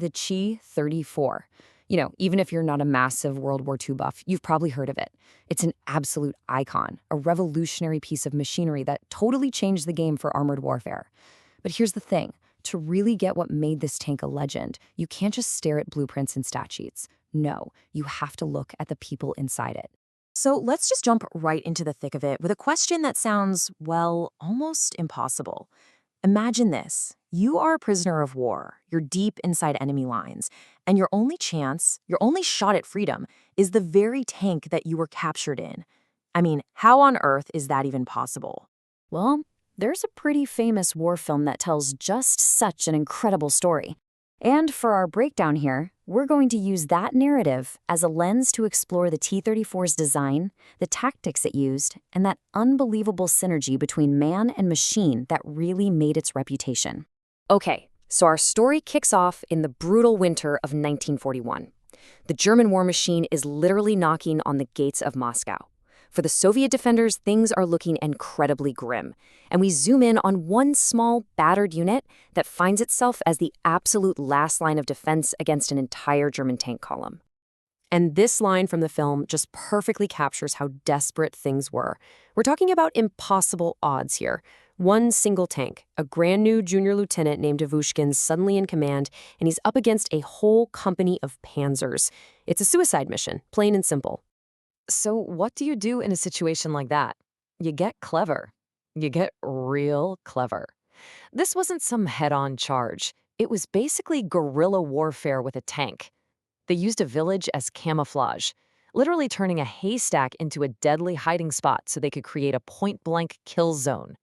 the T-34. Even if you're not a massive World War II buff, you've probably heard of it. It's an absolute icon, a revolutionary piece of machinery that totally changed the game for armored warfare. But here's the thing. To really get what made this tank a legend, you can't just stare at blueprints and stat sheets. No, you have to look at the people inside it. So let's just jump right into the thick of it with a question that sounds, well, almost impossible. Imagine this. You are a prisoner of war. You're deep inside enemy lines, and your only chance, your only shot at freedom, is the very tank that you were captured in. I mean, how on earth is that even possible? Well, there's a pretty famous war film that tells just such an incredible story. And for our breakdown here, we're going to use that narrative as a lens to explore the T-34's design, the tactics it used, and that unbelievable synergy between man and machine that really made its reputation. Okay, so our story kicks off in the brutal winter of 1941. The German war machine is literally knocking on the gates of Moscow. For the Soviet defenders, things are looking incredibly grim, and we zoom in on one small, battered unit that finds itself as the absolute last line of defense against an entire German tank column. And this line from the film just perfectly captures how desperate things were. We're talking about impossible odds here. One single tank, a brand new junior lieutenant named Ivushkin's suddenly in command, and he's up against a whole company of panzers. It's a suicide mission, plain and simple. So what do you do in a situation like that? You get clever. You get real clever. This wasn't some head-on charge. It was basically guerrilla warfare with a tank. They used a village as camouflage, literally turning a haystack into a deadly hiding spot so they could create a point-blank kill zone.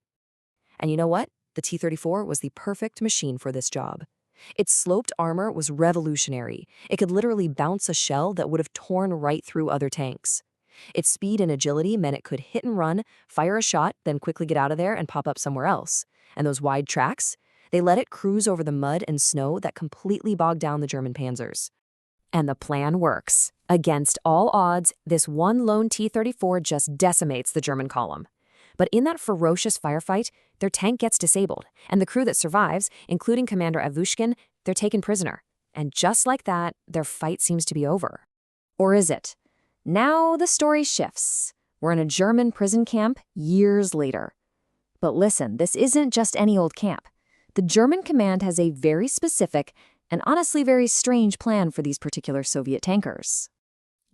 And you know what? The T-34 was the perfect machine for this job. Its sloped armor was revolutionary. It could literally bounce a shell that would have torn right through other tanks. Its speed and agility meant it could hit and run, fire a shot, then quickly get out of there and pop up somewhere else. And those wide tracks? They let it cruise over the mud and snow that completely bogged down the German panzers. And the plan works. Against all odds, this one lone T-34 just decimates the German column. But in that ferocious firefight, their tank gets disabled, and the crew that survives, including Commander Ivushkin, they're taken prisoner. And just like that, their fight seems to be over. Or is it? Now the story shifts. We're in a German prison camp years later. But listen, this isn't just any old camp. The German command has a very specific and honestly very strange plan for these particular Soviet tankers.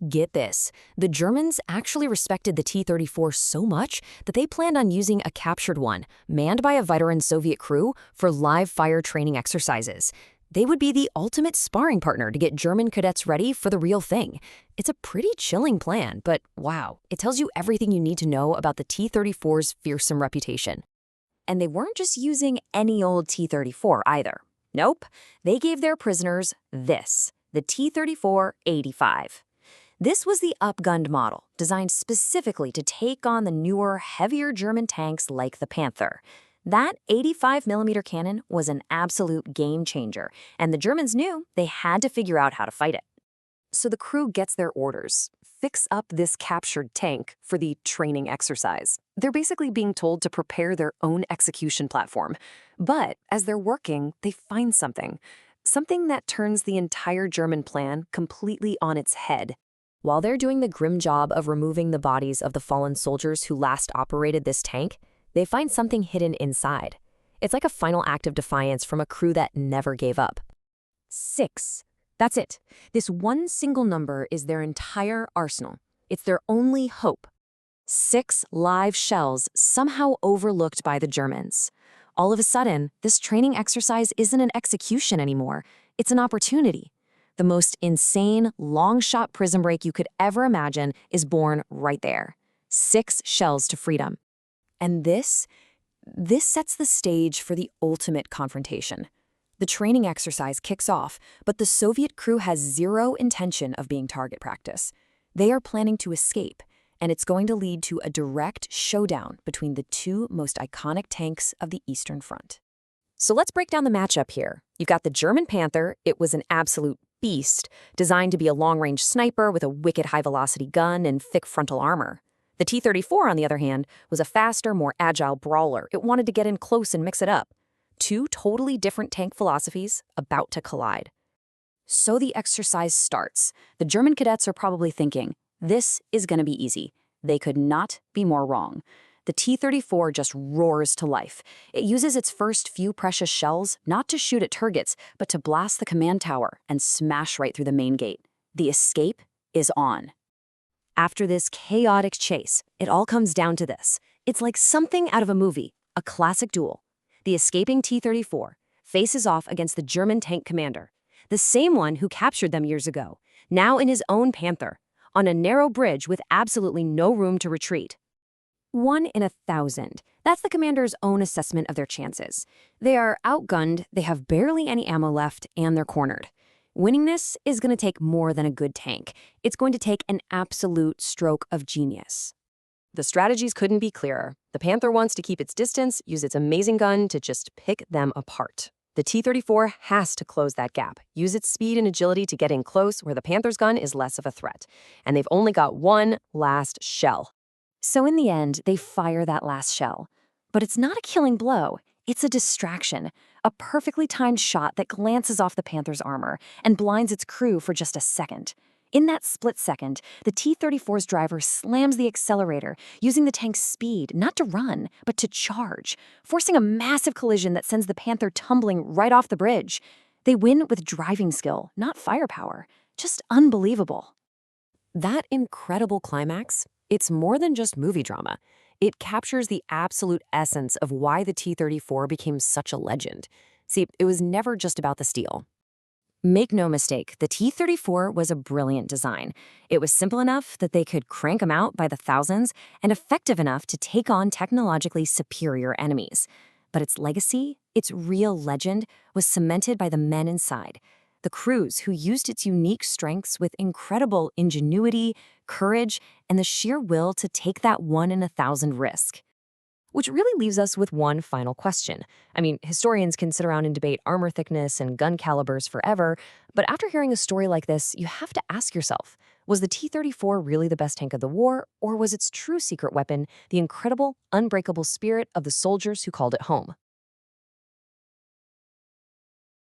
Get this, the Germans actually respected the T-34 so much that they planned on using a captured one, manned by a veteran Soviet crew, for live fire training exercises. They would be the ultimate sparring partner to get German cadets ready for the real thing. It's a pretty chilling plan, but wow, it tells you everything you need to know about the T-34's fearsome reputation. And they weren't just using any old T-34 either. Nope, they gave their prisoners this, the T-34-85. This was the upgunned model, designed specifically to take on the newer, heavier German tanks like the Panther. That 85mm cannon was an absolute game changer, and the Germans knew they had to figure out how to fight it. So the crew gets their orders. Fix up this captured tank for the training exercise. They're basically being told to prepare their own execution platform. But as they're working, they find something that turns the entire German plan completely on its head. While they're doing the grim job of removing the bodies of the fallen soldiers who last operated this tank, they find something hidden inside. It's like a final act of defiance from a crew that never gave up. 6. That's it. This one single number is their entire arsenal. It's their only hope. 6 live shells somehow overlooked by the Germans. All of a sudden, this training exercise isn't an execution anymore. It's an opportunity. The most insane, long-shot prison break you could ever imagine is born right there. 6 shells to freedom. And this sets the stage for the ultimate confrontation. The training exercise kicks off, but the Soviet crew has zero intention of being target practice. They are planning to escape, and it's going to lead to a direct showdown between the two most iconic tanks of the Eastern Front. So let's break down the matchup here. You've got the German Panther. It was an absolute beast, designed to be a long-range sniper with a wicked high-velocity gun and thick frontal armor. The T-34, on the other hand, was a faster, more agile brawler. It wanted to get in close and mix it up. Two totally different tank philosophies about to collide. So the exercise starts. The German cadets are probably thinking, this is going to be easy. They could not be more wrong. The T-34 just roars to life. It uses its first few precious shells not to shoot at targets, but to blast the command tower and smash right through the main gate. The escape is on. After this chaotic chase, it all comes down to this. It's like something out of a movie, a classic duel. The escaping T-34 faces off against the German tank commander, the same one who captured them years ago, now in his own Panther, on a narrow bridge with absolutely no room to retreat. 1 in 1,000. That's the commander's own assessment of their chances. They are outgunned, they have barely any ammo left, and they're cornered. Winning this is going to take more than a good tank. It's going to take an absolute stroke of genius. The strategies couldn't be clearer. The Panther wants to keep its distance, use its amazing gun to just pick them apart. The T-34 has to close that gap, use its speed and agility to get in close where the Panther's gun is less of a threat. And they've only got one last shell. So in the end, they fire that last shell. But it's not a killing blow. It's a distraction, a perfectly timed shot that glances off the Panther's armor and blinds its crew for just a second. In that split second, the T-34's driver slams the accelerator, using the tank's speed not to run, but to charge, forcing a massive collision that sends the Panther tumbling right off the bridge. They win with driving skill, not firepower. Just unbelievable. That incredible climax, it's more than just movie drama. It captures the absolute essence of why the T-34 became such a legend. See, it was never just about the steel. Make no mistake, the T-34 was a brilliant design. It was simple enough that they could crank them out by the thousands and effective enough to take on technologically superior enemies. But its legacy, its real legend, was cemented by the men inside. The crews who used its unique strengths with incredible ingenuity, courage, and the sheer will to take that 1 in 1,000 risk. Which really leaves us with one final question. I mean, historians can sit around and debate armor thickness and gun calibers forever, but after hearing a story like this, you have to ask yourself, was the T-34 really the best tank of the war, or was its true secret weapon the incredible, unbreakable spirit of the soldiers who called it home?